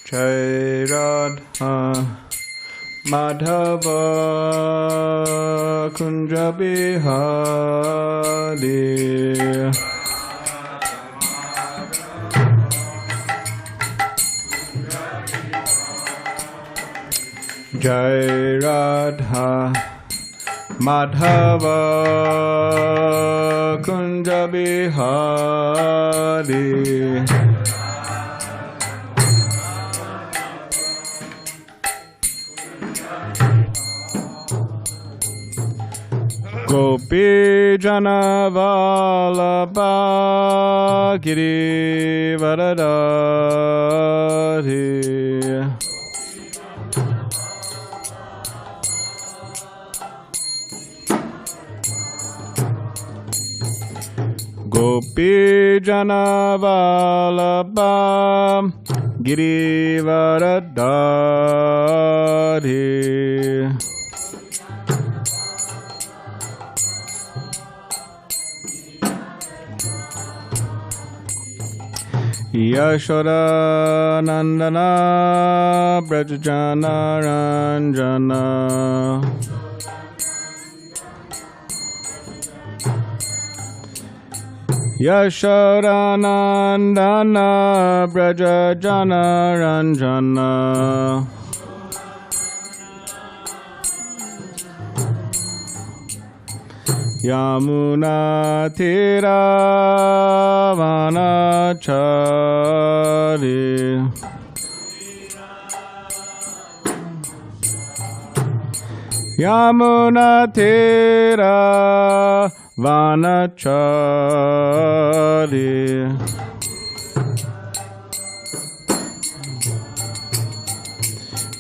Jai Radha Madhava Kunja Bihari Jai Radha Madhava Kunja Bihari Gopi Jana Vallabha Giri Varadari Gopi Jana Vallabha Giri Varadari Yashoda Nandana Brajajana Ranjana Yashoda Nandana Brajajana Ranjana Yamuna Tira Vanachari Yamuna Tira Vanachari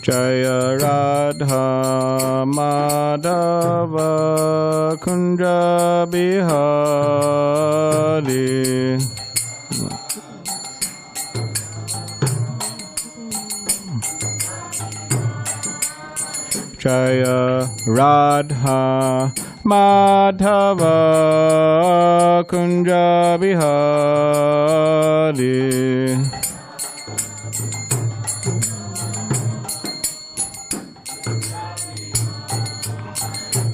Jaya Radha Madhava Kunja Bihari Jaya Radha Madhava Kunja Bihari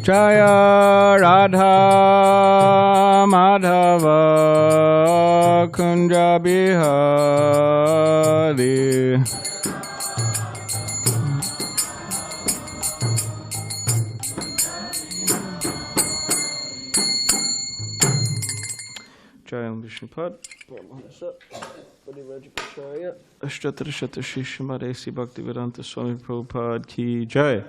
Jaya Radha Madhava Kunja Bihari Jayam Vishnupad Paramahansa Parivrajapacharya Ashtatrishata Srimad Bhaktivedanta Swami Prabhupada Ki Jai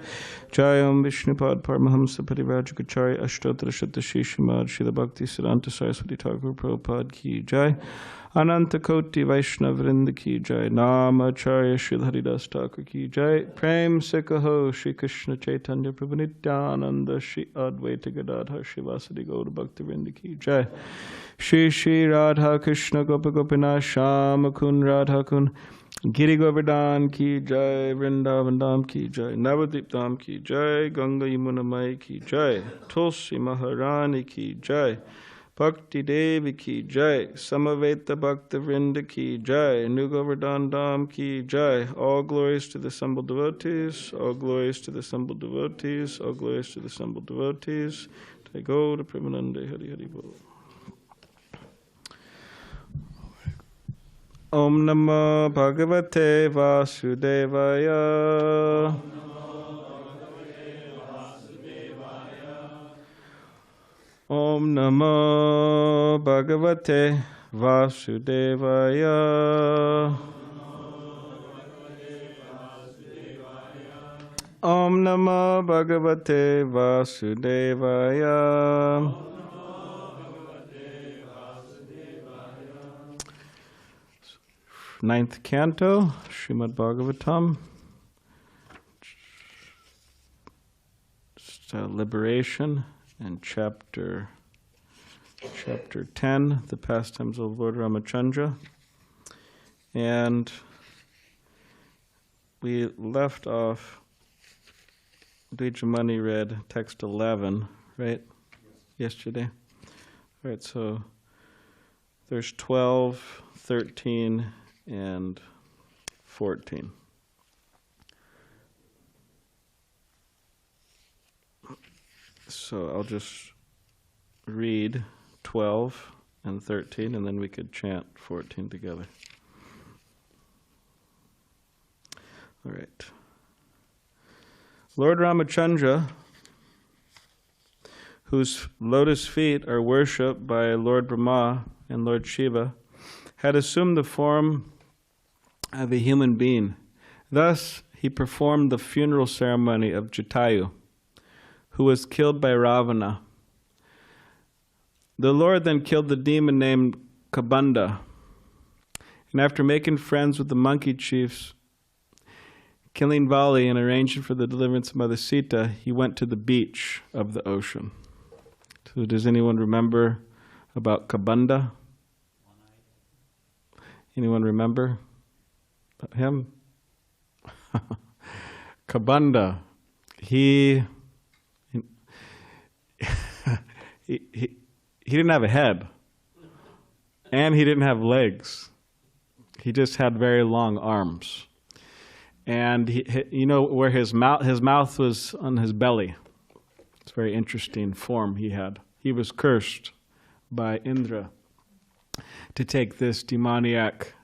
Jayam Vishnupad Paramahamsa Parivrajapacharya Ashtatrishata Srimad Srila Bhakti Siddhanta Saraswati Thakur Prabhupada Ki Jai Ananta Koti Vaishnav Vrinda Ki Jai Namacharya Srila Haridas Thakur Ki Jai Prem Sekaho Shri Krishna Chaitanya Prabhu Nityananda Shri Advaita Gadadhar Shri Vasadi Gaura Bhakti Vrinda Ki Jai Shri Shri Radha Krishna Gopa Gopinath Shama Kun Radha Kun Giri Govardhan Ki Jai Vrindavan Dham Ki Jai Navadvip Dham Ki Jai Ganga Yamuna Mai Ki Jai Tulsi Maharani Ki Jai Bhakti Devi Ki Jai Samaveta Bhakta Vrinda Ki Jai New Govardhan Dham Ki Jai All glories to the assembled devotees, all glories to the assembled devotees, all glories to the assembled devotees. They go to Premanande Hari Hari Bol. Om Namo Bhagavate Vasudevaya. Om Namo Bhagavate Vasudevaya. Om Namo Bhagavate Vasudevaya. Ninth Canto, Srimad Bhagavatam, Liberation, and chapter 10, the pastimes of Lord Ramachandra. And we left off, Dvijamani read text 11, right? Yesterday. All right, so there's 12, 13, and 14. So I'll just read 12 and 13, and then we could chant 14 together. All right. Lord Ramachandra, whose lotus feet are worshipped by Lord Brahma and Lord Shiva, had assumed the form of a human being. Thus, he performed the funeral ceremony of Jatayu, who was killed by Ravana. The Lord then killed the demon named Kabanda, and after making friends with the monkey chiefs, killing Vali and arranging for the deliverance of Mother Sita, he went to the beach of the ocean. So does anyone remember about Kabanda? Anyone remember him? Kabanda. He didn't have a head, and he didn't have legs. He just had very long arms. And you know where his mouth was on his belly. It's a very interesting form he had. He was cursed by Indra to take this demoniac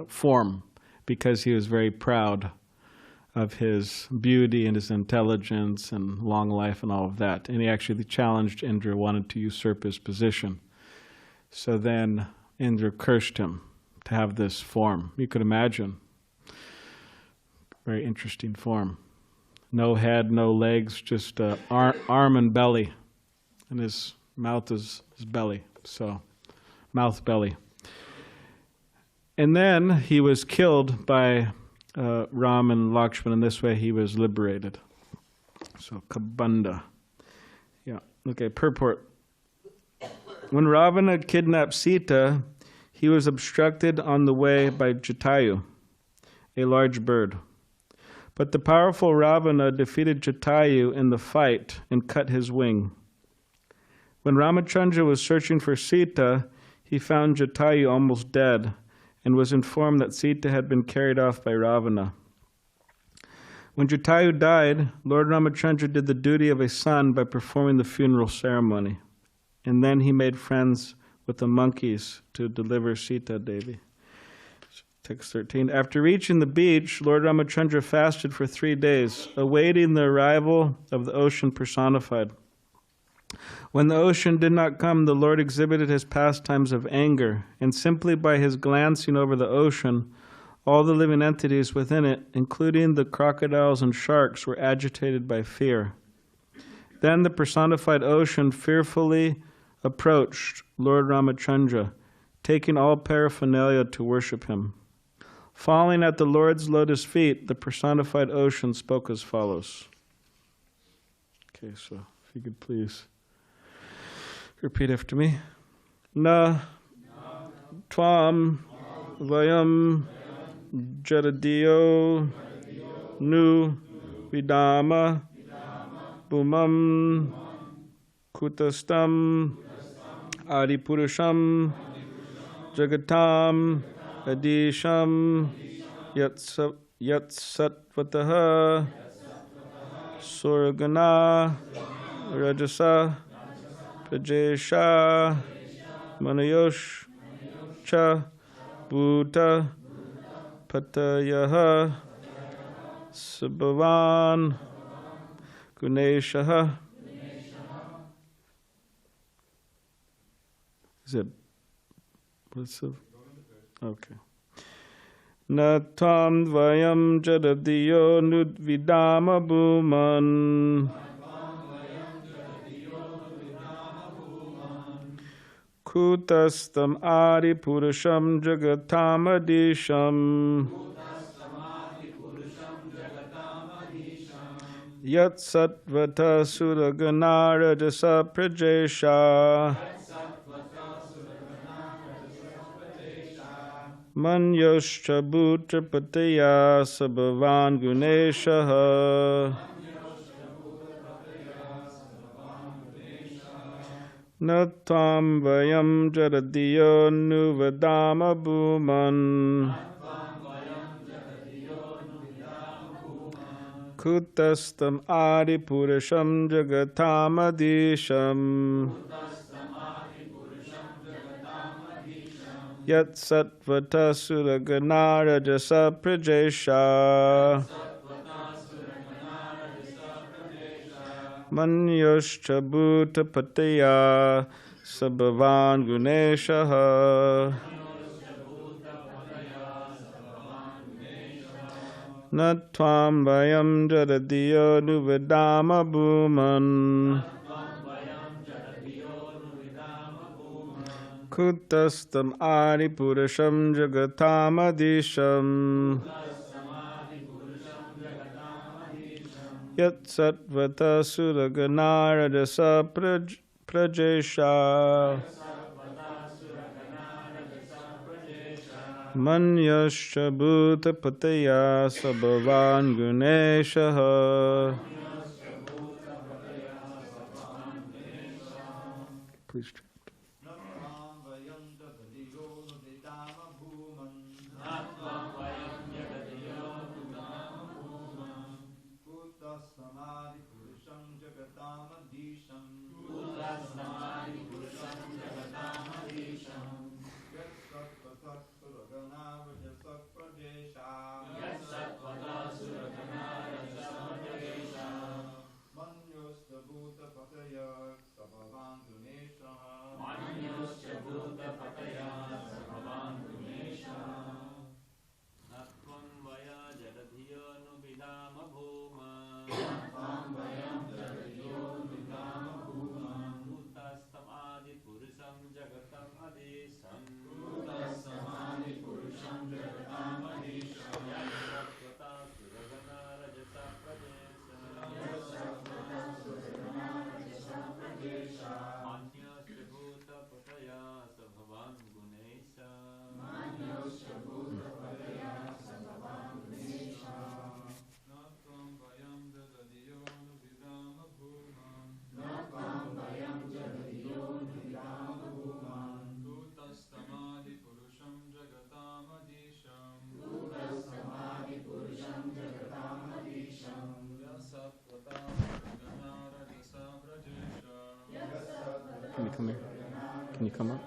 form because he was very proud of his beauty and his intelligence and long life and all of that. And he actually challenged Indra, wanted to usurp his position. So then Indra cursed him to have this form. You could imagine. Very interesting form. No head, no legs, just arm and belly. And his mouth is his belly. So, mouth, belly. And then he was killed by Ram and Lakshman, and this way he was liberated. So, Kabanda. Yeah, okay, purport. When Ravana kidnapped Sita, he was obstructed on the way by Jatayu, a large bird. But the powerful Ravana defeated Jatayu in the fight and cut his wing. When Ramachandra was searching for Sita, he found Jatayu almost dead and was informed that Sita had been carried off by Ravana. When Jatayu died, Lord Ramachandra did the duty of a son by performing the funeral ceremony. And then he made friends with the monkeys to deliver Sita Devi. Text 13. After reaching the beach, Lord Ramachandra fasted for 3 days, awaiting the arrival of the ocean personified. When the ocean did not come, the Lord exhibited his pastimes of anger, and simply by his glancing over the ocean, all the living entities within it, including the crocodiles and sharks, were agitated by fear. Then the personified ocean fearfully approached Lord Ramachandra, taking all paraphernalia to worship him. Falling at the Lord's lotus feet, the personified ocean spoke as follows. Okay, so if you could please repeat after me. Na tvam vayam jaradiyo nu vidama bhumam kutastam adipurusham jagatam adisham yatsatvatah surgana rajasa prajesha manayosh cha bhuta patayaha sabhavan guneshaha. Is it? What's the? Okay. Natam vayam jadadiyo nudvidama bhuman kutastam adi purusham jagatamadisham yat satvata suragana rajasa prajesha Manyoscha bhutra pataya sabhavan guneshaha. Natam vayam jaradiyo nuvadama bhuman Kutastam Adi Purusham Jagatamadisham Yat Satvata Suraganara Jasa Prajesha Manyoscha Bhuta Pataya Sabhavan Guneshaha Natvam Vayam Jadadiyo Nuvedama Bhuman Kutastam Adi Purusham Jagatamadisham Yat Satvata Suraganara Jasa Prajesha Manyascha Bhuta Pataya Sabhavan Guneshaha. Please. Can you come here? Can you come up?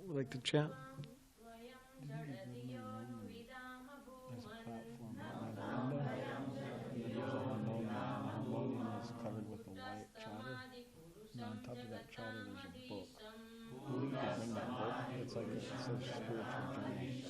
Would like to chat? There's a platform behind the window. There's a unknown volume that's covered with a white chatter. And on top of that chatter, there's a book. Maybe you could bring that book. It's like it says spiritual journey.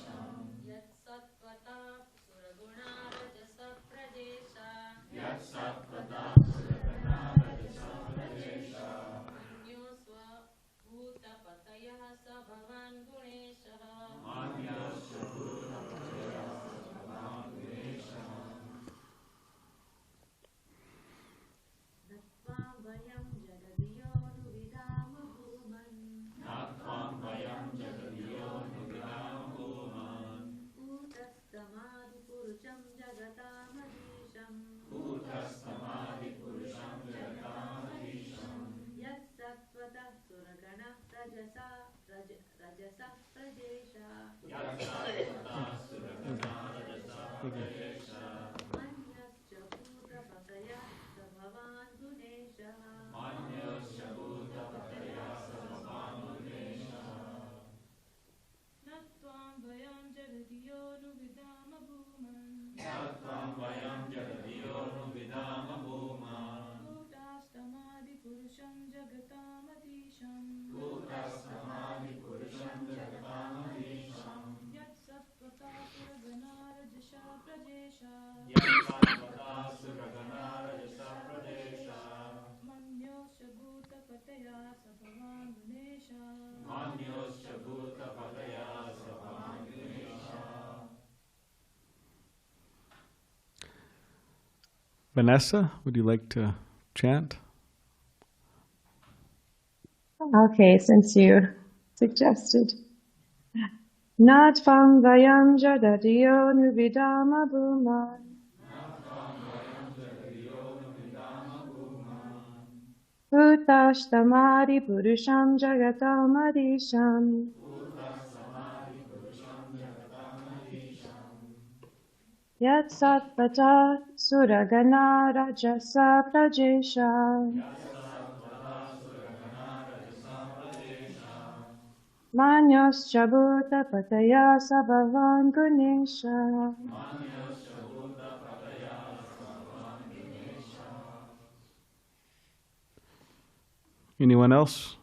Vanessa, would you like to chant? Okay, since you suggested. Natvam vayam jadadiyo nuvidama bhuman. Bhutastamadi Purusham Jagatam Adisham. Yat Satvata Suragana Rajasa Prajesha. Manyos Chabhuta Pataya Sabhavan Gunesha. Anyone else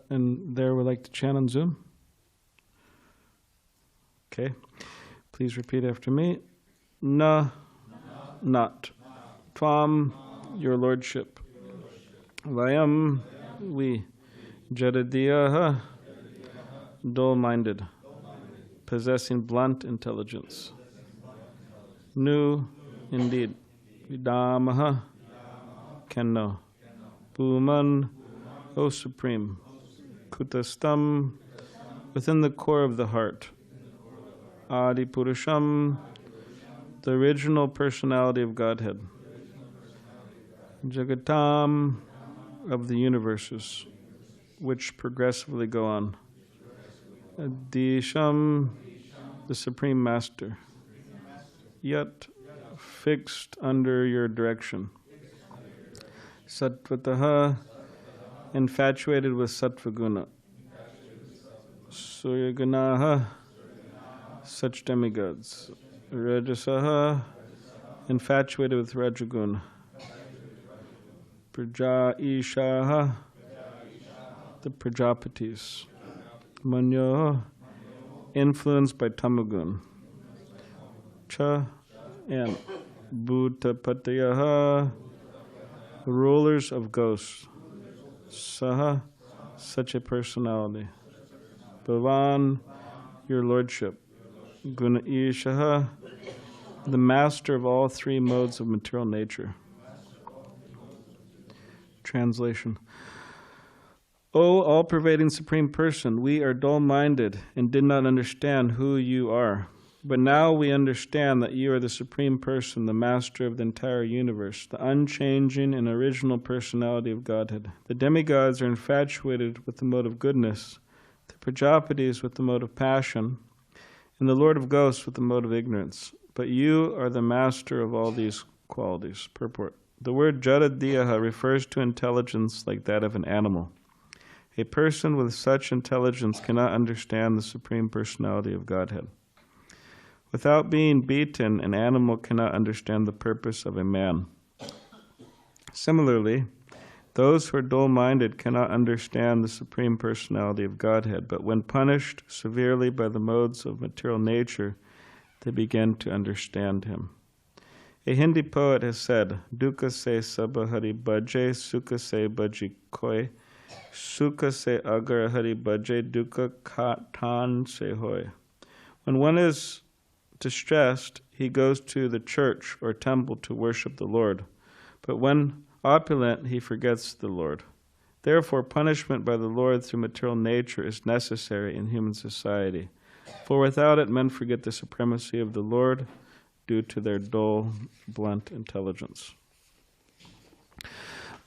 and there would like to chant on Zoom? Okay. Please repeat after me. Na, not. Tvam, your lordship. Vayam, we. Jadadiyaha, dull-minded, possessing blunt intelligence. Nu, indeed. Vidamaha, can know. Bhuman, O Supreme. Kutastam, within the core of the heart. Adi Purusham, the original personality of Godhead. Jagatam, of the universes, which progressively go on. Adisham, the Supreme Master. Yet, fixed under your direction. Sattvataha, infatuated with Sattvaguna. Suryaganaha, such demigods. Rajasaha, infatuated with Rajaguna. Praja-ishaha, the Prajapatis. Manyo, influenced by Tamagun. Cha, and Bhutapatayaha, rulers of ghosts. Saha, such a personality. Bhavan, your lordship. Guna-ishaha, the master of all three modes of material nature. Translation. O all-pervading Supreme Person, we are dull-minded and did not understand who you are. But now we understand that you are the Supreme Person, the Master of the entire universe, the unchanging and original personality of Godhead. The demigods are infatuated with the mode of goodness, the Prajapatis with the mode of passion, and the Lord of Ghosts with the mode of ignorance. But you are the master of all these qualities. Purport. The word Jadadiyaha refers to intelligence like that of an animal. A person with such intelligence cannot understand the Supreme Personality of Godhead. Without being beaten, an animal cannot understand the purpose of a man. Similarly, those who are dull-minded cannot understand the Supreme Personality of Godhead, but when punished severely by the modes of material nature, they begin to understand him. A Hindi poet has said, Dukkha se sabha hari bhaje, sukha se bhaji koi, sukha se agar hari bhaje, dukkha katan se hoy. When one is distressed, he goes to the church or temple to worship the Lord. But when opulent, he forgets the Lord. Therefore, punishment by the Lord through material nature is necessary in human society. For without it, men forget the supremacy of the Lord due to their dull, blunt intelligence.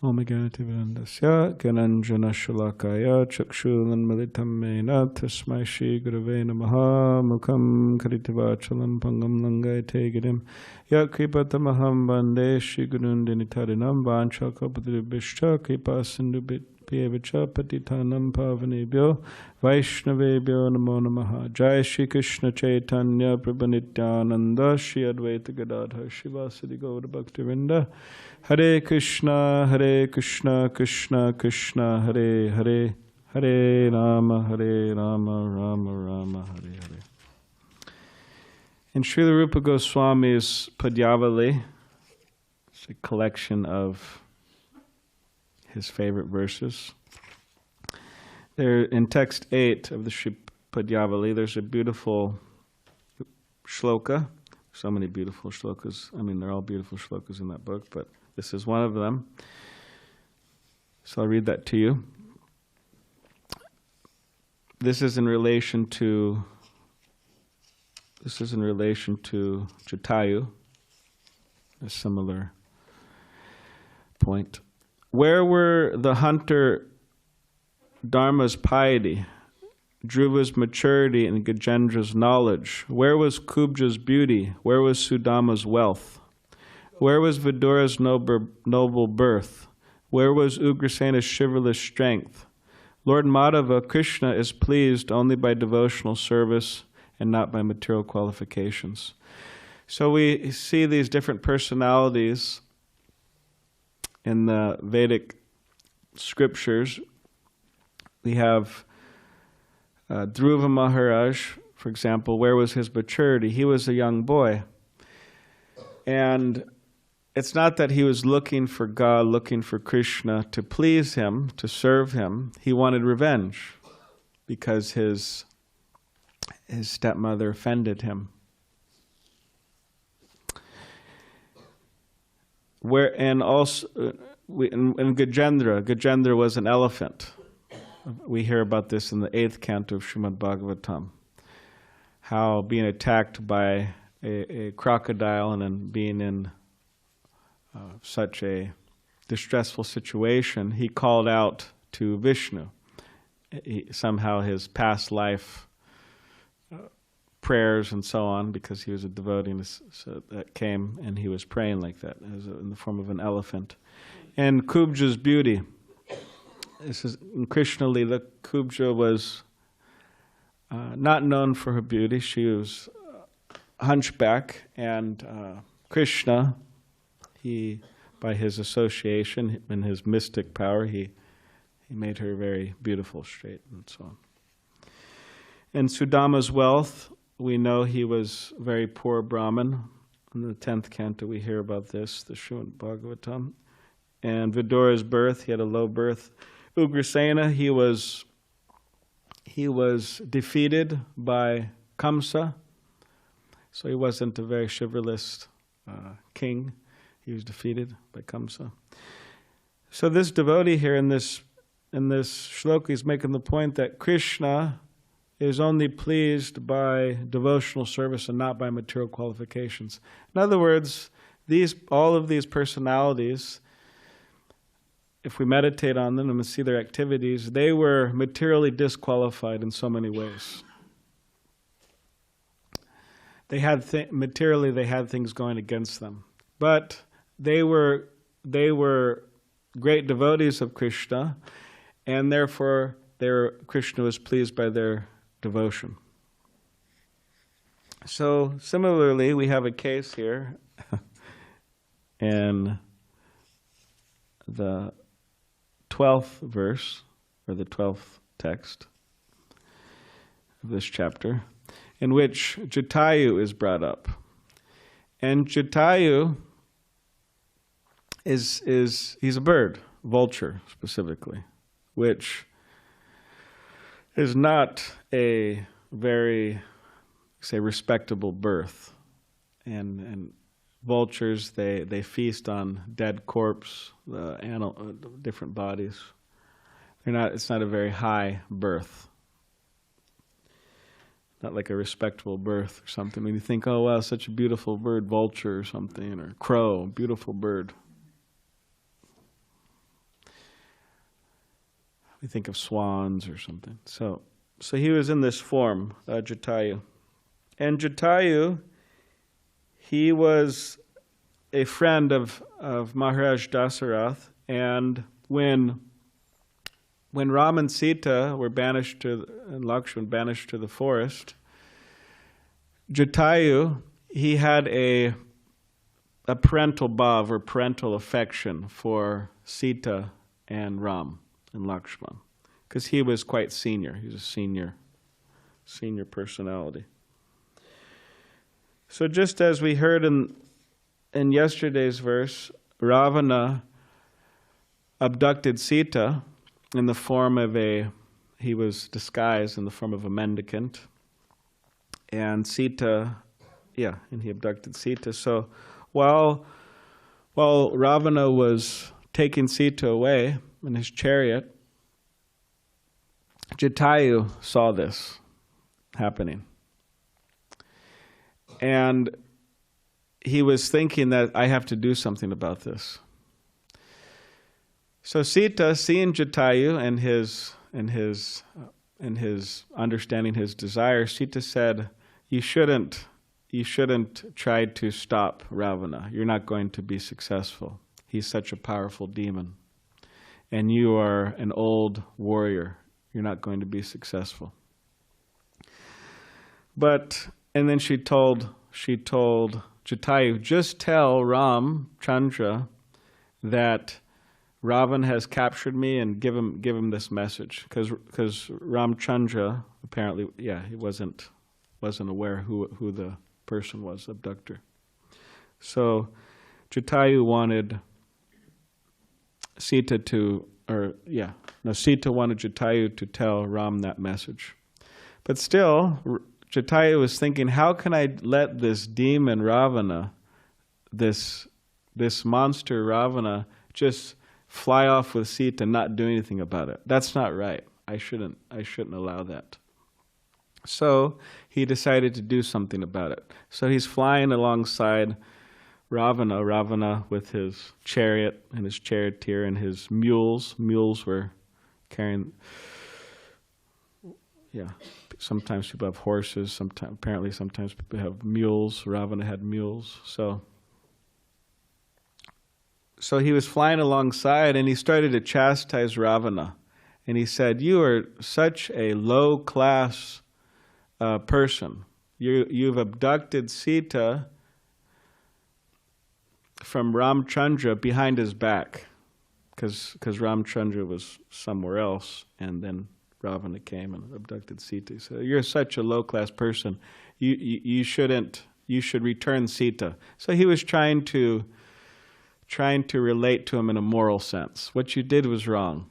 Om Ganativarandasya Gananjana Shalakaya Chakshulan Malitam Mena Tasmai Shri Gurave Namaha Mukam Karitavachalam Pangam Langai Tegidim Yakripatamaham Bande Shri Gurundinitarinam Vancha Kapadribishcha Kripa Sindhu Pievicha Patitanam Pavanebhyo Vaishnavebhyo Namo Namaha. Jai Shri Krishna Chaitanya Prabhu Nityananda Shri Advaita Gadadhar Shivasadi Gaura Bhaktivinda. Hare Krishna, Krishna Krishna, Hare Hare, Hare Rama, Rama Rama, Hare Hare. In Srila Rupa Goswami's Padyavali, it's a collection of his favorite verses. There, in text 8 of the Sri Padyavali, there's a beautiful shloka. So many beautiful shlokas. I mean, they're all beautiful shlokas in that book, but this is one of them. So I'll read that to you. This is in relation to Jatayu, a similar point. Where were the hunter Dharma's piety, Dhruva's maturity, and Gajendra's knowledge? Where was Kubja's beauty? Where was Sudama's wealth? Where was Vidura's noble birth? Where was Ugrasena's chivalrous strength? Lord Madhava, Krishna, is pleased only by devotional service and not by material qualifications. So we see these different personalities in the Vedic scriptures. We have Dhruva Maharaj, for example. Where was his maturity? He was a young boy. And it's not that he was looking for God, looking for Krishna to please him, to serve him. He wanted revenge because his stepmother offended him. And Gajendra was an elephant. We hear about this in the 8th canto of Srimad Bhagavatam. How being attacked by a crocodile and then being in such a distressful situation, he called out to Vishnu. Somehow his past life prayers and so on, because he was a devotee, so that came and he was praying like that, in the form of an elephant. And Kubja's beauty. This is in Krishna Lila. Kubja was not known for her beauty. She was hunchback, and Krishna, by his association and his mystic power, he made her very beautiful, straight, and so on. And Sudama's wealth, we know he was a very poor Brahmin. In the 10th canto we hear about this, the Srimad Bhagavatam. And Vidura's birth, he had a low birth. Ugrasena, he was defeated by Kamsa, so he wasn't a very chivalrous king. He was defeated by Kamsa. So this devotee here in this shloka is making the point that Krishna is only pleased by devotional service and not by material qualifications. In other words, all of these personalities, if we meditate on them and see their activities, they were materially disqualified in so many ways. Materially, they had things going against them, but they were great devotees of Krishna, and therefore Krishna was pleased by their devotion. So similarly, we have a case here in the 12th verse, or the 12th text of this chapter, in which Jatayu is brought up. And Jatayu he's a bird, vulture specifically, which is not a very, say, respectable birth. And vultures, they feast on dead corpse, different bodies. It's not a very high birth. Not like a respectable birth or something. When you think, oh wow, such a beautiful bird, vulture or something, or crow, beautiful bird. We think of swans or something. So he was in this form, Jatayu. And Jatayu, he was a friend of Maharaj Dasarath, and when Ram and Sita were banished and Lakshman banished to the forest, Jatayu, he had a parental bhav, or parental affection, for Sita and Ram and Lakshman, because he was quite senior. He was a senior personality. So just as we heard in yesterday's verse, Ravana abducted Sita in the form of he was disguised in the form of a mendicant. And Sita, and he abducted Sita. So while Ravana was taking Sita away in his chariot, Jatayu saw this happening. And he was thinking that I have to do something about this. So Sita, seeing Jatayu and his understanding his desire, Sita said, you shouldn't try to stop Ravana. You're not going to be successful. He's such a powerful demon. And you are an old warrior. You're not going to be successful. And then she told Jatayu, just tell Ram Chandra that Ravana has captured me, and give him this message, because Ramchandra apparently, he wasn't aware who the person was, abductor. So Jatayu wanted Sita wanted Jatayu to tell Ram that message. But still, Jatayu was thinking, how can I let this demon Ravana, this monster Ravana, just fly off with Sita and not do anything about it? That's not right. I shouldn't allow that. So he decided to do something about it. So he's flying alongside Ravana with his chariot and his charioteer and his mules. Mules were carrying, sometimes people have horses, sometimes people have mules. Ravana had mules. So he was flying alongside, and he started to chastise Ravana. And he said, you are such a low-class person. You've abducted Sita from Ramchandra behind his back, because Ramchandra was somewhere else, and then Ravana came and abducted Sita. So you're such a low-class person. You should return Sita. So he was trying to relate to him in a moral sense. What you did was wrong.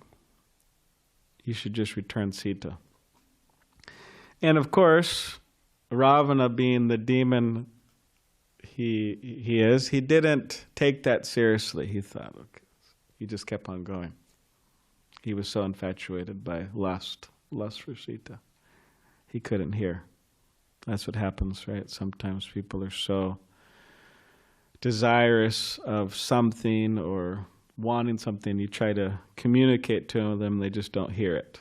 You should just return Sita. And of course, Ravana, being the demon he didn't take that seriously. He thought, okay, he just kept on going. He was so infatuated by lust for Sita. He couldn't hear. That's what happens, right? Sometimes people are so desirous of something or wanting something, you try to communicate to them, they just don't hear it.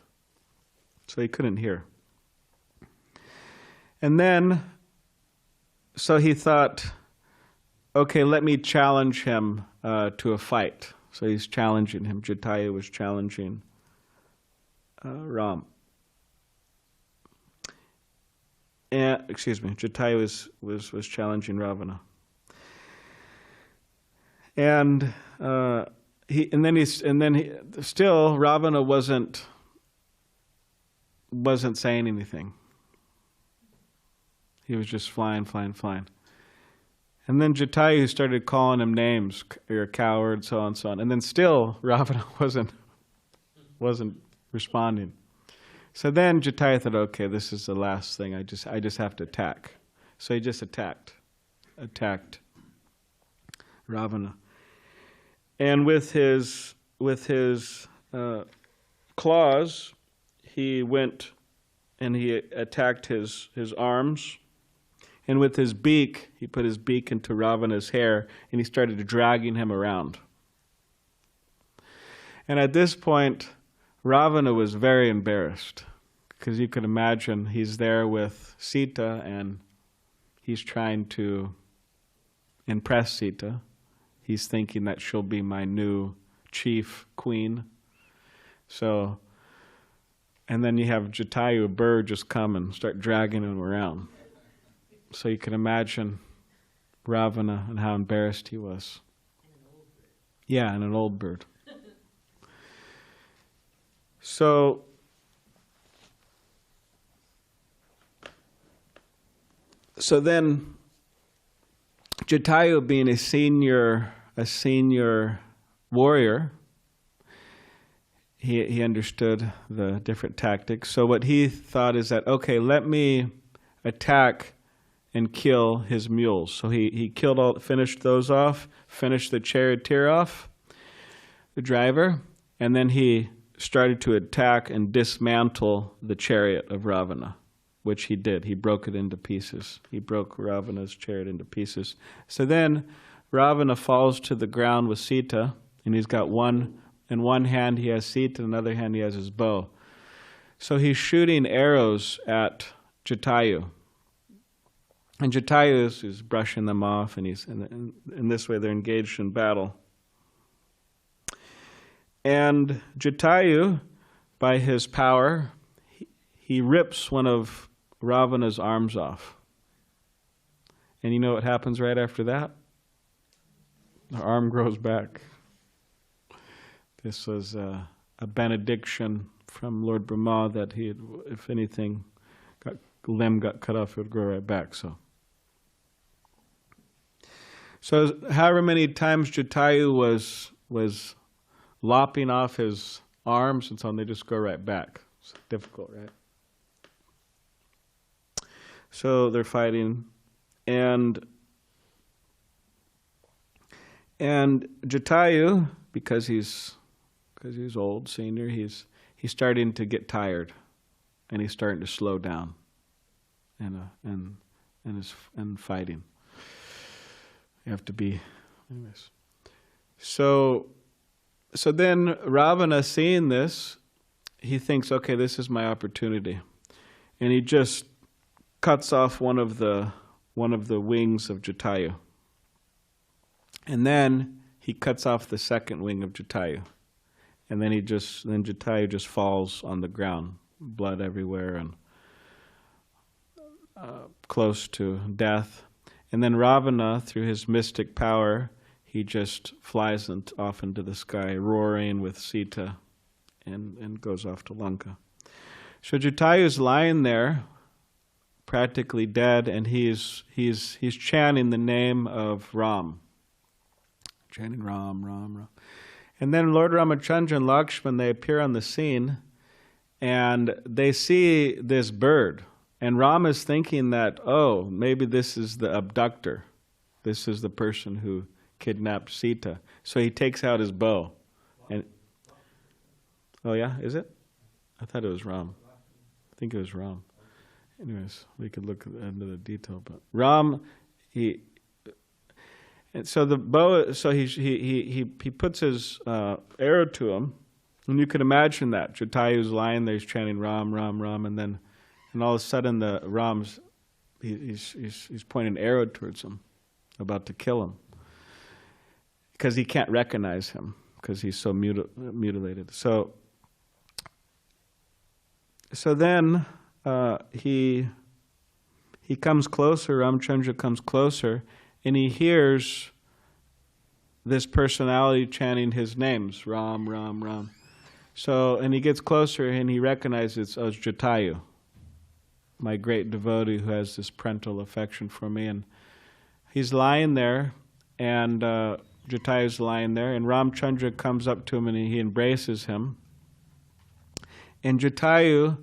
So he couldn't hear. And then, so he thought, okay, let me challenge him to a fight. So he's challenging him. Jatayu was challenging Ram. Jatayu was challenging Ravana. And still Ravana wasn't saying anything. He was just flying. And then Jatayu started calling him names, you're a coward, so on and so on. And then still Ravana wasn't responding. So then Jatayu thought, okay, this is the last thing. I just have to attack. So he just attacked Ravana. And with his claws, he went and he attacked his arms. And with his beak, he put his beak into Ravana's hair, and he started dragging him around. And at this point, Ravana was very embarrassed, because you could imagine he's there with Sita, and he's trying to impress Sita. He's thinking that she'll be my new chief queen. So, and then you have Jatayu, a bird, just come and start dragging him around. So you can imagine Ravana and how embarrassed he was. Yeah, and an old bird. So then Jatayu, being a senior warrior, he understood the different tactics. So what he thought is that, okay, let me attack and kill his mules. So he finished those off, finished the charioteer off, the driver, and then he started to attack and dismantle the chariot of Ravana, which he did. He broke it into pieces. He broke Ravana's chariot into pieces. So then Ravana falls to the ground with Sita, and he's got one In one hand he has Sita, in another hand he has his bow. So he's shooting arrows at Jatayu. And Jatayu is brushing them off, and in this way they're engaged in battle. And Jatayu, by his power, he rips one of Ravana's arms off. And you know what happens right after that? The arm grows back. This was a benediction from Lord Brahma that he had, if anything, limb got cut off, it would grow right back. So however many times Jatayu was lopping off his arms and so on, they just grow right back. It's difficult, right? So they're fighting, and Jatayu, because he's old, senior, he's starting to get tired, and he's starting to slow down, and fighting. You have to be, anyways. So then Ravana, seeing this, he thinks, okay, this is my opportunity, and he just cuts off one of the wings of Jatayu, and then he cuts off the second wing of Jatayu, and then Jatayu just falls on the ground, blood everywhere, and close to death. And then Ravana, through his mystic power, he just flies off into the sky, roaring with Sita, and goes off to Lanka. So Jatayu's lying there, practically dead, and he's chanting the name of Ram. Chanting Ram, Ram, Ram. And then Lord Ramachandra and Lakshman, they appear on the scene, and they see this bird. And Ram is thinking that, oh, maybe this is the abductor. This is the person who kidnapped Sita. So he takes out his bow. And oh yeah, is it? I thought it was Ram. I think it was Ram. Anyways, we could look into the detail. But Ram, and so the bow. So he puts his arrow to him, and you can imagine that Jatayu's lying there, he's chanting Ram, Ram, Ram, and all of a sudden the Ram's he's pointing an arrow towards him, about to kill him, because he can't recognize him because he's so mutilated. So then he comes closer. Ramchandra comes closer, and he hears this personality chanting his names, Ram, Ram, Ram. So, and he gets closer and he recognizes it's Jatayu, my great devotee who has this parental affection for me. And he's lying there, and Jatayu's lying there, and Ramchandra comes up to him and he embraces him. And Jatayu,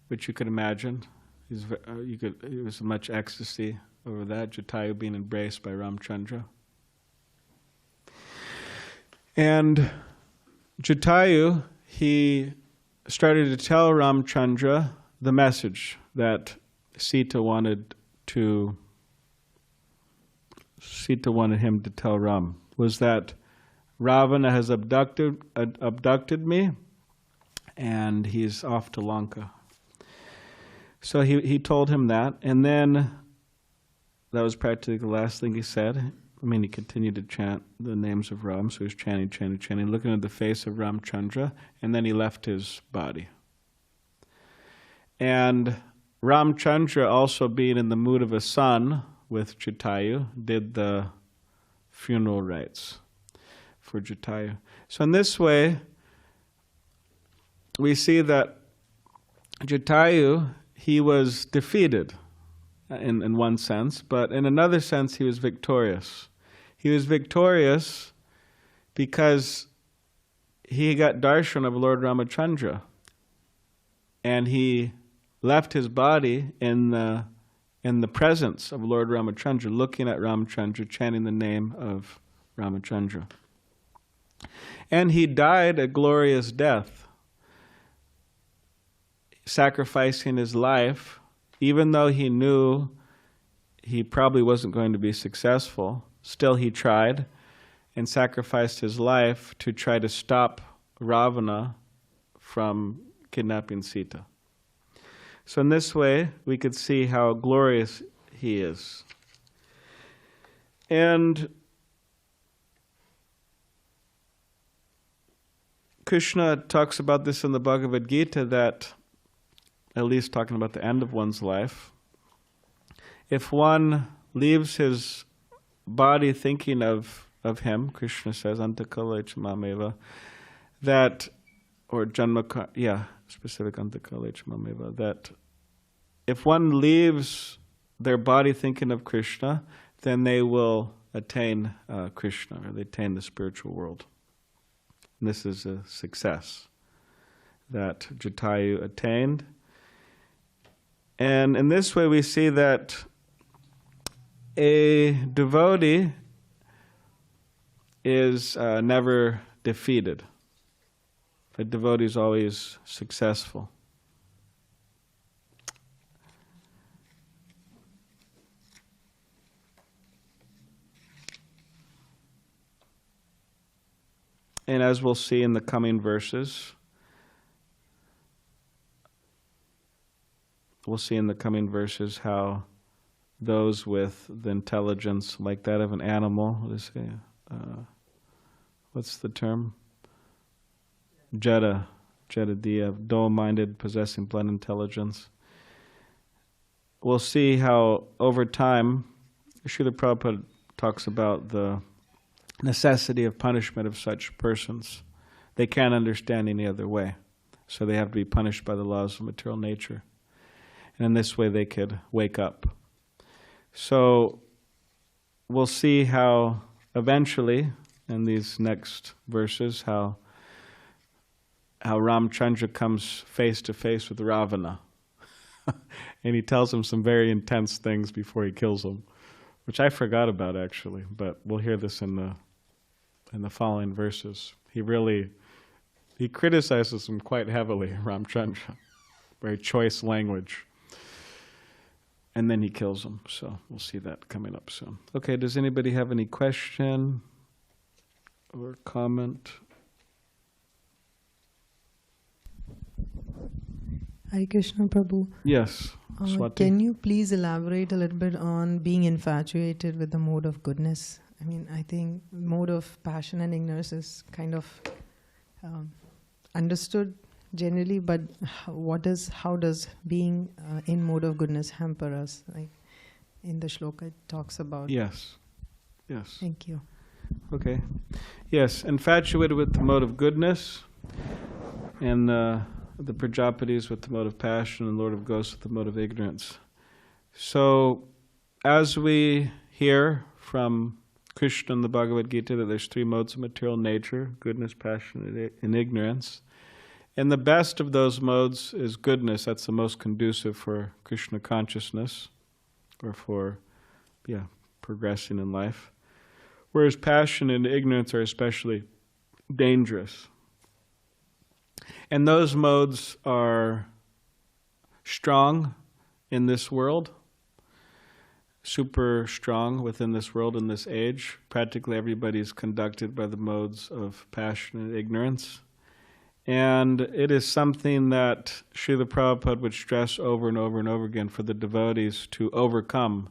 which you could imagine, there was much ecstasy over that, Jatayu being embraced by Ramchandra. And Jatayu, he started to tell Ramchandra the message that Sita wanted him to tell Ram, was that Ravana has abducted me, and he's off to Lanka. So he told him that, and then that was practically the last thing he said. I mean, he continued to chant the names of Ram, so he was chanting, looking at the face of Ramchandra, and then he left his body. And Ramchandra, also being in the mood of a son with Jatayu, did the funeral rites for Jatayu. So in this way, we see that Jatayu, he was defeated in one sense, but in another sense he was victorious. He was victorious because he got darshan of Lord Ramachandra, and he left his body in the presence of Lord Ramachandra, looking at Ramachandra, chanting the name of Ramachandra. And he died a glorious death, sacrificing his life, even though he knew he probably wasn't going to be successful. Still he tried and sacrificed his life to try to stop Ravana from kidnapping Sita. So in this way, we could see how glorious he is. And Krishna talks about this in the Bhagavad Gita, that, at least talking about the end of one's life, if one leaves his body thinking of him, Krishna says, Antakalecha mameva, that, or janma, specific Antakalecha mameva, that if one leaves their body thinking of Krishna, then they will attain Krishna, or they attain the spiritual world. And this is a success that Jatayu attained. And in this way we see that a devotee is never defeated. A devotee is always successful. And as we'll see in the coming verses, how those with the intelligence like that of an animal, what's the term? Jada, dull-minded, possessing blood intelligence. We'll see how over time, Srila Prabhupada talks about the necessity of punishment of such persons. They can't understand any other way, so they have to be punished by the laws of material nature. And in this way they could wake up. So we'll see how eventually, in these next verses, how Ramchandra comes face to face with Ravana. And he tells him some very intense things before he kills him, which I forgot about actually, but we'll hear this in the following verses. He criticizes him quite heavily, Ramchandra. Very choice language. And then he kills him. So we'll see that coming up soon. Okay, does anybody have any question or comment? Hare Krishna, Prabhu. Yes, Swati. Can you please elaborate a little bit on being infatuated with the mode of goodness? I mean, I think mode of passion and ignorance is kind of understood generally, but how does being in mode of goodness hamper us? Like in the shloka it talks about. Yes. Thank you. Okay. Yes, infatuated with the mode of goodness, and the Prajapatis with the mode of passion, and Lord of Ghosts with the mode of ignorance. So, as we hear from Krishna in the Bhagavad Gita that there's three modes of material nature: goodness, passion, and ignorance. And the best of those modes is goodness. That's the most conducive for Krishna consciousness, or for progressing in life. Whereas passion and ignorance are especially dangerous. And those modes are strong in this world, super strong within this world in this age. Practically everybody is conducted by the modes of passion and ignorance. And it is something that Srila Prabhupada would stress over and over and over again for the devotees to overcome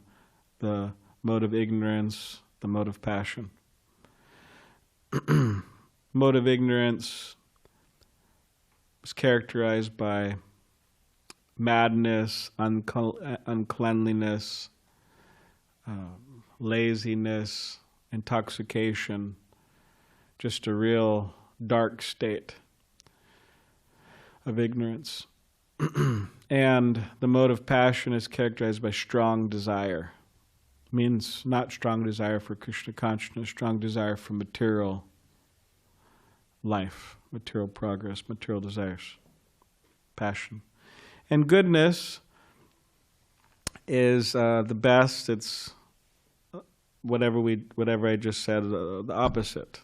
the mode of ignorance, the mode of passion. Mode of ignorance is characterized by madness, uncleanliness, laziness, intoxication, just a real dark state of ignorance. And the mode of passion is characterized by strong desire. Means not strong desire for Krishna consciousness, strong desire for material life, material progress, material desires, passion. And goodness is the best. It's whatever I just said, the opposite.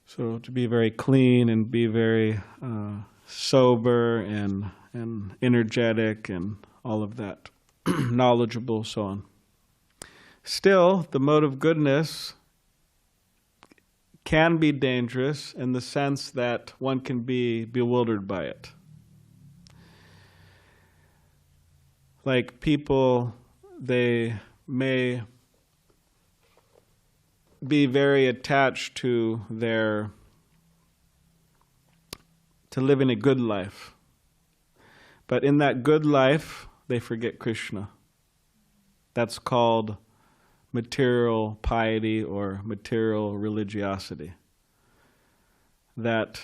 So to be very clean and be very sober and energetic and all of that, knowledgeable, so on. Still, the mode of goodness can be dangerous in the sense that one can be bewildered by it. Like people, they may be very attached to living a good life. But in that good life, they forget Krishna. That's called material piety or material religiosity. That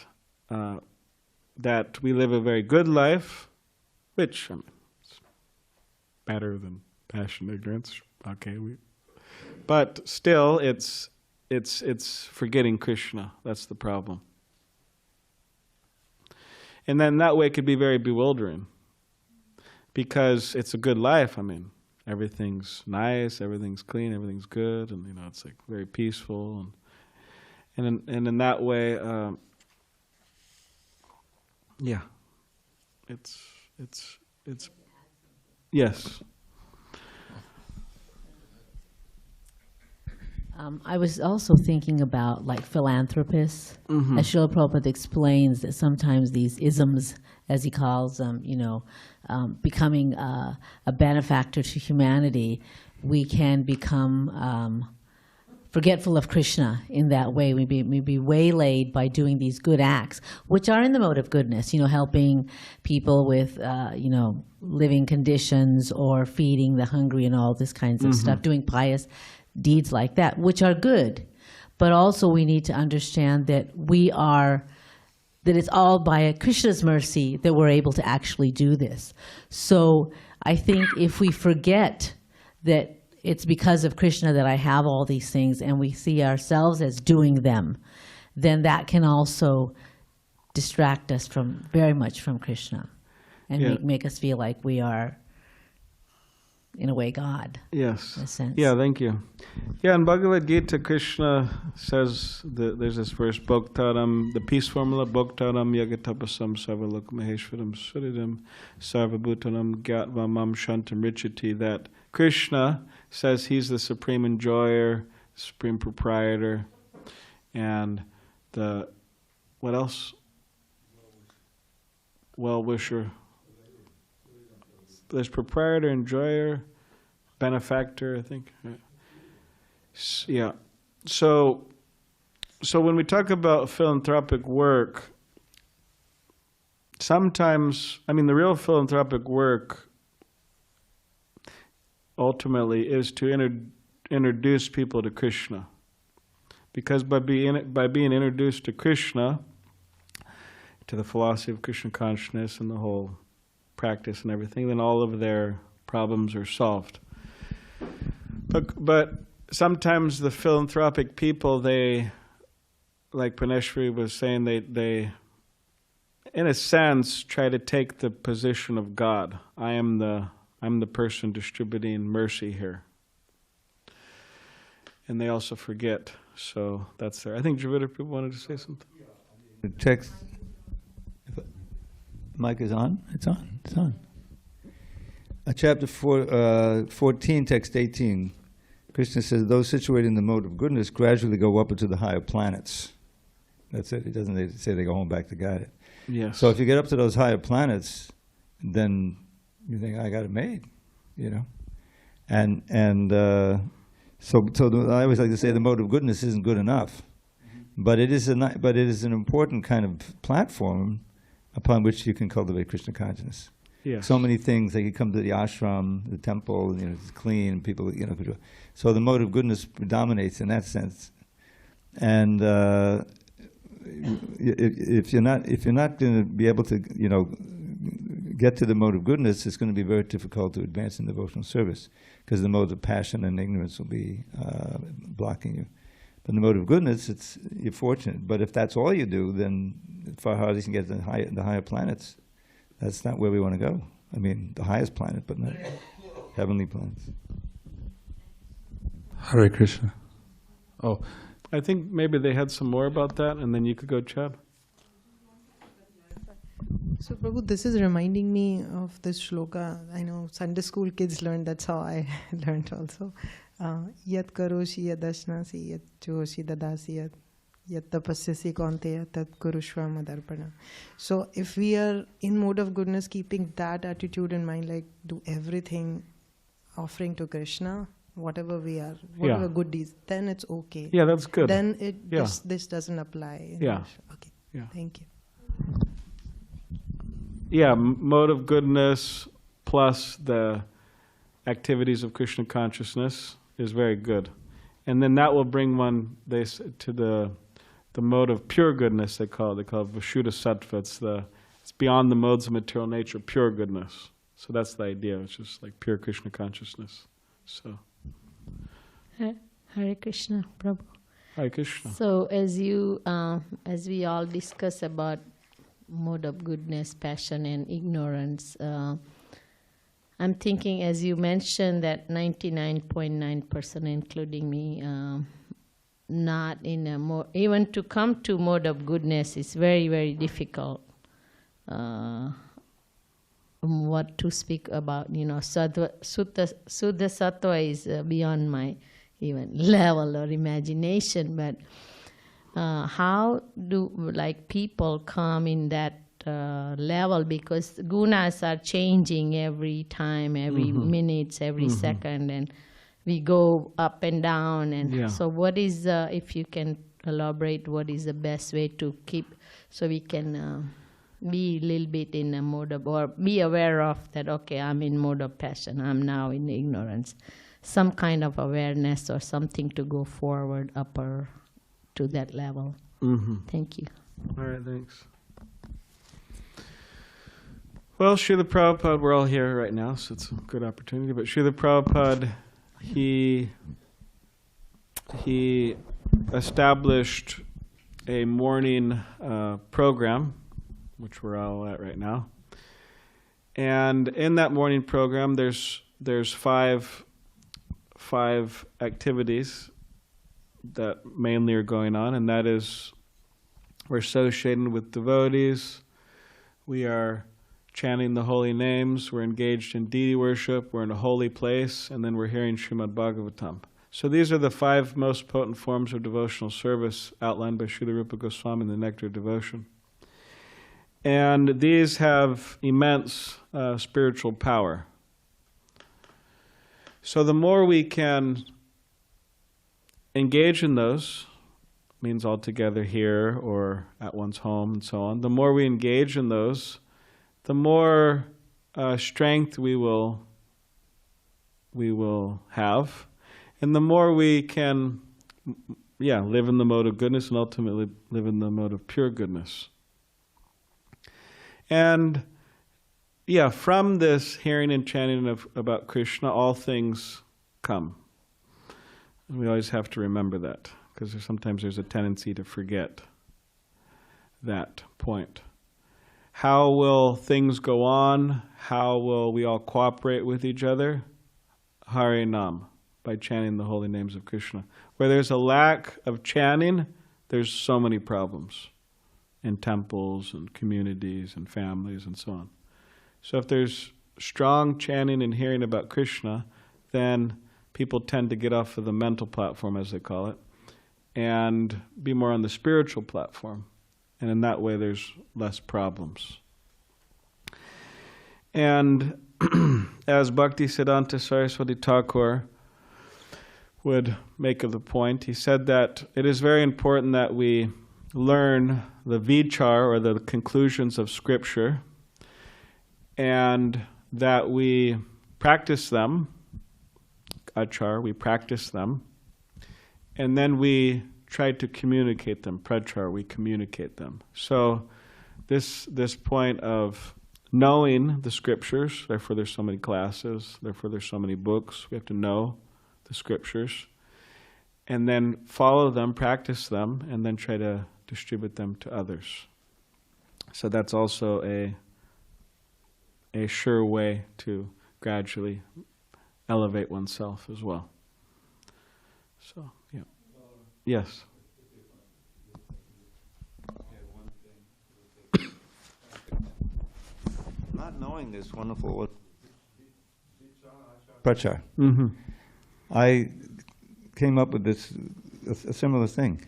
we live a very good life, which it's better than passion and ignorance. Okay, but still, it's forgetting Krishna. That's the problem. And then that way it could be very bewildering. Because it's a good life. Everything's nice, everything's clean, everything's good, and it's like very peaceful, and in that way, yeah, it's yes. I was also thinking about like philanthropists. Mm-hmm. As Srila Prabhupada explains that sometimes these isms, as he calls them, becoming a benefactor to humanity, we can become forgetful of Krishna in that way. We be waylaid by doing these good acts, which are in the mode of goodness, helping people with, living conditions or feeding the hungry and all this kinds of stuff, doing pious deeds like that, which are good. But also we need to understand that that it's all by Krishna's mercy that we're able to actually do this. So I think if we forget that it's because of Krishna that I have all these things and we see ourselves as doing them, then that can also distract us very much from Krishna and make us feel like we are, in a way, God. Yes. In a sense. Yeah, thank you. Yeah, in Bhagavad Gita, Krishna says, there's this verse, Bhoktaram, the peace formula, Bhoktaram yagatapasam savalok maheshwaram suridam sarvabhutanam gyatva mam shantam richati, that Krishna says he's the supreme enjoyer, supreme proprietor, and what else? Well-wisher. There's proprietor, enjoyer, benefactor, I think. Yeah. So when we talk about philanthropic work, sometimes, the real philanthropic work ultimately is to introduce people to Krishna. Because by being introduced to Krishna, to the philosophy of Krishna consciousness and the whole practice and everything, then all of their problems are solved. But sometimes the philanthropic people, they, like Praneshwari was saying, they in a sense try to take the position of God. I'm the person distributing mercy here. And they also forget. So that's there. I think Javita people wanted to say something. The text. Mic is on? It's on. It's on. Chapter 14, text 18. Krishna says, those situated in the mode of goodness gradually go up into the higher planets. That's it. He doesn't say they go home back to God. Yes. So if you get up to those higher planets, then you think, I got it made, So I always like to say the mode of goodness isn't good enough, but it is an important kind of platform upon which you can cultivate Krishna consciousness. Yes. So many things, like you come to the ashram, the temple, it's clean, people, so the mode of goodness predominates in that sense. And if you're not going to be able to, get to the mode of goodness, it's going to be very difficult to advance in devotional service, because the mode of passion and ignorance will be blocking you. But in the mode of goodness, you're fortunate. But if that's all you do, then far harder you can get to the higher planets. That's not where we want to go. The highest planet, but not heavenly planets. Hare Krishna. Oh, I think maybe they had some more about that, and then you could go, Chad. So Prabhu, this is reminding me of this shloka. I know Sunday school kids learned, that's how I learned also. Yat karoshi yad ashnasi yat choshi dadasi yat Yat tapasyasi kaunteya tat kurushva madarpana. So if we are in mode of goodness, keeping that attitude in mind, like do everything offering to Krishna, whatever we are, whatever good deeds, then it's okay. Yeah, that's good. Then Yeah. this doesn't apply. Yeah. Okay. Yeah. Thank you. Yeah, mode of goodness plus the activities of Krishna consciousness is very good. And then that will bring one to the mode of pure goodness, they call it Vishuddha Sattva. It's beyond the modes of material nature, pure goodness. So that's the idea. It's just like pure Krishna consciousness. So. Hare Krishna, Prabhu. Hare Krishna. So as we all discuss about mode of goodness, passion, and ignorance, I'm thinking, as you mentioned, that 99.9%, including me, not in a even to come to mode of goodness is very, very difficult. What to speak about, Suddha Sattva is beyond my even level or imagination. But how do people come in that level? Because gunas are changing every time, every minutes, every second, and we go up and down. And so what is, if you can elaborate, what is the best way to keep, so we can be a little bit in a mode of, or be aware of that, okay, I'm in mode of passion, I'm now in ignorance. Some kind of awareness or something to go forward upper to that level. Thank you. All right, thanks. Well, Srila Prabhupada, we're all here right now, so it's a good opportunity. But Srila Prabhupada, he established a morning program, which we're all at right now. And in that morning program, there's five activities that mainly are going on, and that is we're associating with devotees, we are chanting the holy names, we're engaged in deity worship, we're in a holy place, and then we're hearing Srimad Bhagavatam. So these are the five most potent forms of devotional service outlined by Srila Rupa Goswami in the Nectar of Devotion. And these have immense spiritual power. So the more we can engage in those, means all together here or at one's home and so on, the more we engage in those, the more strength we will have, and the more we can live in the mode of goodness and ultimately live in the mode of pure goodness. And from this hearing and chanting about Krishna, all things come. And we always have to remember that, because sometimes there's a tendency to forget that point. How will things go on? How will we all cooperate with each other? Hare Nam, by chanting the holy names of Krishna. Where there's a lack of chanting, there's so many problems in temples and communities and families and so on. So if there's strong chanting and hearing about Krishna, then people tend to get off of the mental platform, as they call it, and be more on the spiritual platform. And in that way, there's less problems. And as Bhakti Siddhanta Saraswati Thakur would make of the point, he said that it is very important that we learn the vichar, or the conclusions of Scripture, and that we practice them, achar, we practice them, and then we try to communicate them, prachar, we communicate them. So this point of knowing the Scriptures, therefore there's so many classes, therefore there's so many books, we have to know the Scriptures, and then follow them, practice them, and then try to distribute them to others. So that's also a sure way to gradually elevate oneself as well. So, yeah. Yes. Not knowing this wonderful prachar, I came up with a similar thing.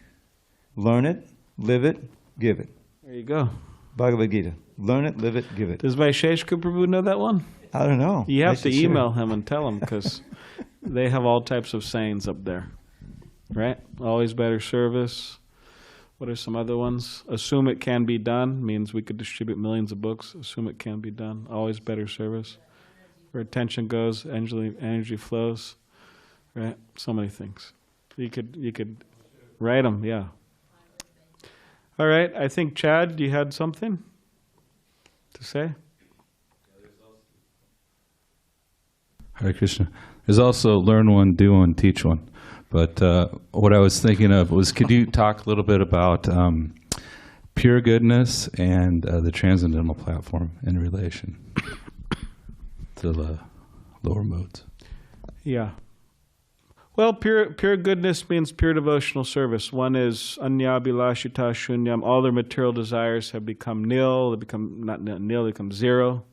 Learn it, live it, give it. There you go. Bhagavad Gita. Learn it, live it, give it. Does Vaisheshika Prabhu know that one? I don't know. You have to should share. email him and tell him, because they have all types of sayings up there. Right? Always better service. What are some other ones? Assume it can be done means we could distribute millions of books. Assume it can be done. Always better service. Where attention goes, energy flows. Right? So many things. You could write them, yeah. All right, I think Chad, you had something to say? Hare Krishna. There's also learn one, do one, teach one. But what I was thinking of was, could you talk a little bit about pure goodness and the transcendental platform in relation to the lower modes? Yeah. Well, pure goodness means pure devotional service. One is anyabhilashita shunyam. All their material desires have become nil. They become not nil, they become zero.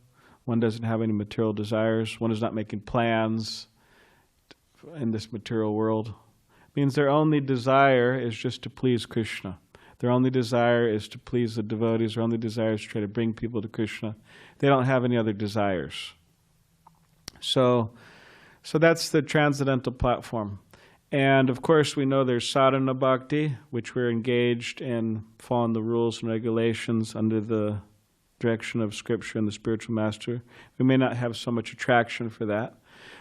One doesn't have any material desires. One is not making plans in this material world. It means their only desire is just to please Krishna. Their only desire is to please the devotees. Their only desire is to try to bring people to Krishna. They don't have any other desires. So that's the transcendental platform. And of course, we know there's sadhana bhakti, which we're engaged in following the rules and regulations under the direction of Scripture and the spiritual master. We may not have so much attraction for that.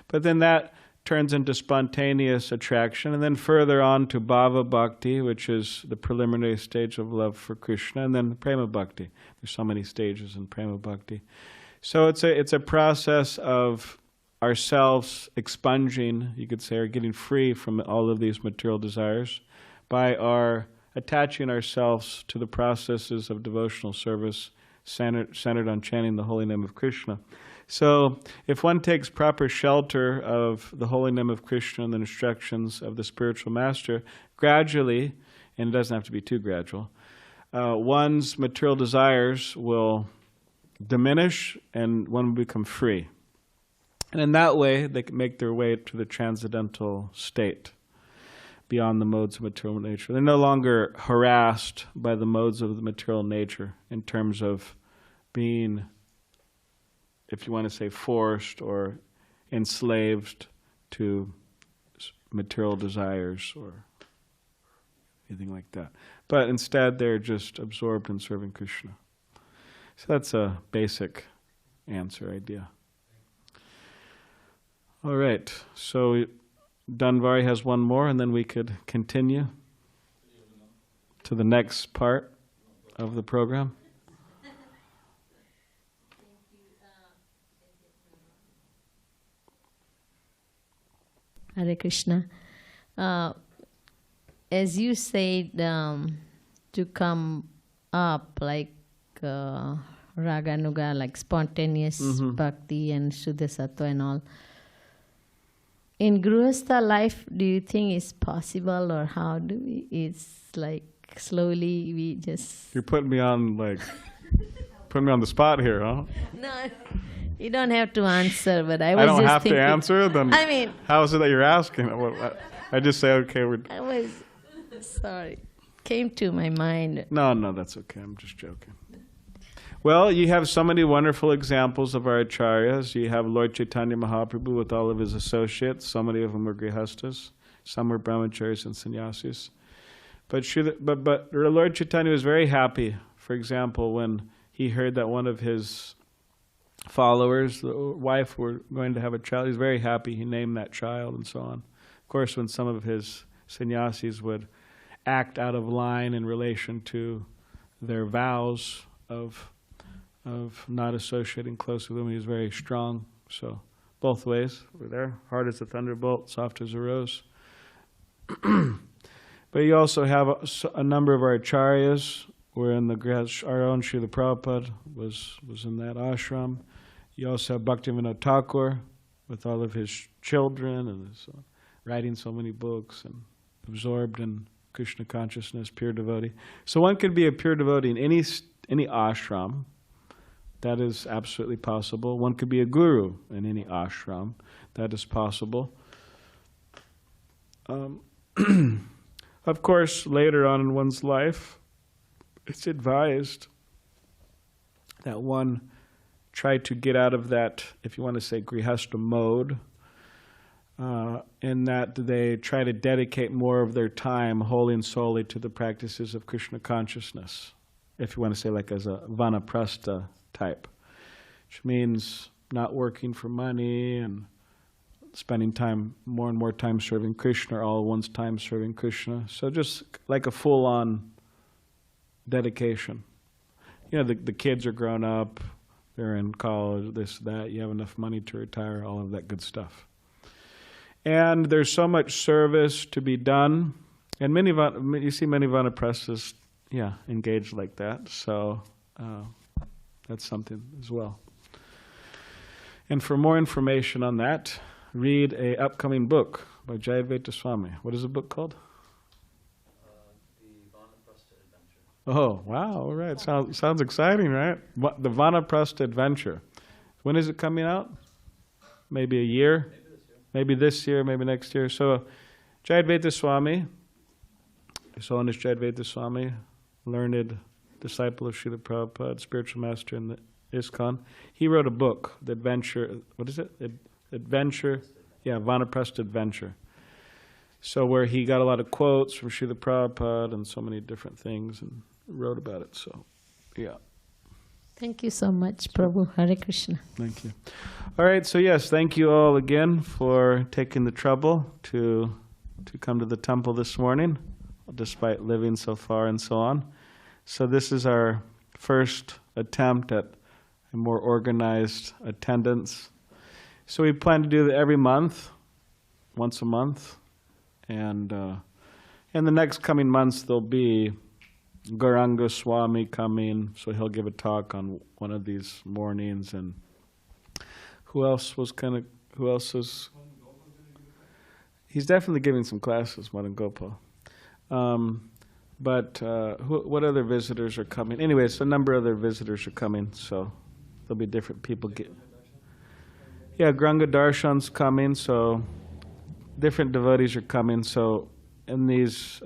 But then that turns into spontaneous attraction. And then further on to bhava bhakti, which is the preliminary stage of love for Krishna. And then prema bhakti. There's so many stages in prema bhakti. So it's a process of ourselves expunging, you could say, or getting free from all of these material desires by our attaching ourselves to the processes of devotional service centered on chanting the holy name of Krishna. So if one takes proper shelter of the holy name of Krishna and the instructions of the spiritual master, gradually, and it doesn't have to be too gradual, one's material desires will diminish and one will become free. And in that way, they can make their way to the transcendental state, beyond the modes of material nature. They're no longer harassed by the modes of the material nature in terms of being, if you want to say, forced or enslaved to material desires or anything like that. But instead, they're just absorbed in serving Krishna. So that's a basic answer idea. All right, so Danvari has one more, and then we could continue to the next part of the program. Hare Krishna. As you said, to come up like raga nuga, like spontaneous bhakti and Shuddha Sattva and all. In Grihastha life, do you think it's possible, or how do we? It's like slowly we just. You're putting me on putting me on the spot here, huh? No, you don't have to answer. But I was I don't just have thinking, to answer. Then I mean, how is it that you're asking? I just say, okay, I was sorry. Came to my mind. No, that's okay. I'm just joking. Well, you have so many wonderful examples of our acharyas. You have Lord Chaitanya Mahaprabhu with all of his associates. So many of them were grihastas. Some were brahmacharis and sannyasis. But Lord Chaitanya was very happy, for example, when he heard that one of his followers, the wife, were going to have a child. He was very happy. He named that child and so on. Of course, when some of his sannyasis would act out of line in relation to their vows of not associating close with him, he was very strong. So both ways were there. Hard as a thunderbolt, soft as a rose. But you also have a number of our acharyas, wherein our own Srila Prabhupada was in that ashram. You also have Bhaktivinoda Thakur with all of his children and his, writing so many books and absorbed in Krishna consciousness, pure devotee. So one could be a pure devotee in any ashram. That is absolutely possible. One could be a guru in any ashram. That is possible. Of course, later on in one's life, it's advised that one try to get out of that, if you want to say, grihastha mode, in that they try to dedicate more of their time wholly and solely to the practices of Krishna consciousness, if you want to say like as a vanaprastha type, which means not working for money and spending time, more and more time serving Krishna, or all one's time serving Krishna. So just like a full-on dedication. You know, the kids are grown up, they're in college, this, that, you have enough money to retire, all of that good stuff. And there's so much service to be done, and you see many vanaprasthas, engaged like that. So that's something as well. And for more information on that, read a upcoming book by Jayaveta Swami. What is the book called? The Vanaprastha Adventure. Oh, wow, all right. Sounds exciting, right? The Vanaprastha Adventure. When is it coming out? Maybe a year? Maybe this year, maybe next year. So Jayadvaita Swami, so on is Jayadvaita Swami, learned disciple of Srila Prabhupada, spiritual master in the ISKCON. He wrote a book, The Adventure, what is it? Adventure, Vanaprastha Adventure. So where he got a lot of quotes from Srila Prabhupada and so many different things and wrote about it. So, yeah. Thank you so much, Prabhu. Hare Krishna. Thank you. All right, so yes, thank you all again for taking the trouble to come to the temple this morning, despite living so far and so on. So this is our first attempt at a more organized attendance. So we plan to do that every month, once a month. And in the next coming months, there'll be Gauranga Swami coming, so he'll give a talk on one of these mornings. And who else is? He's definitely giving some classes, Madan Gopal. But what other visitors are coming? Anyways, a number of other visitors are coming, so there'll be different people. Gauranga Darshan's coming, so different devotees are coming. So in these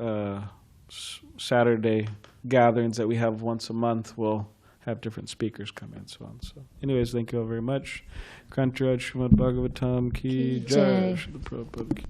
Saturday gatherings that we have once a month, we'll have different speakers come in and so on. So anyways, thank you all very much. Grantaraj Srimad Bhagavatam ki jai. Srila Prabhupada ki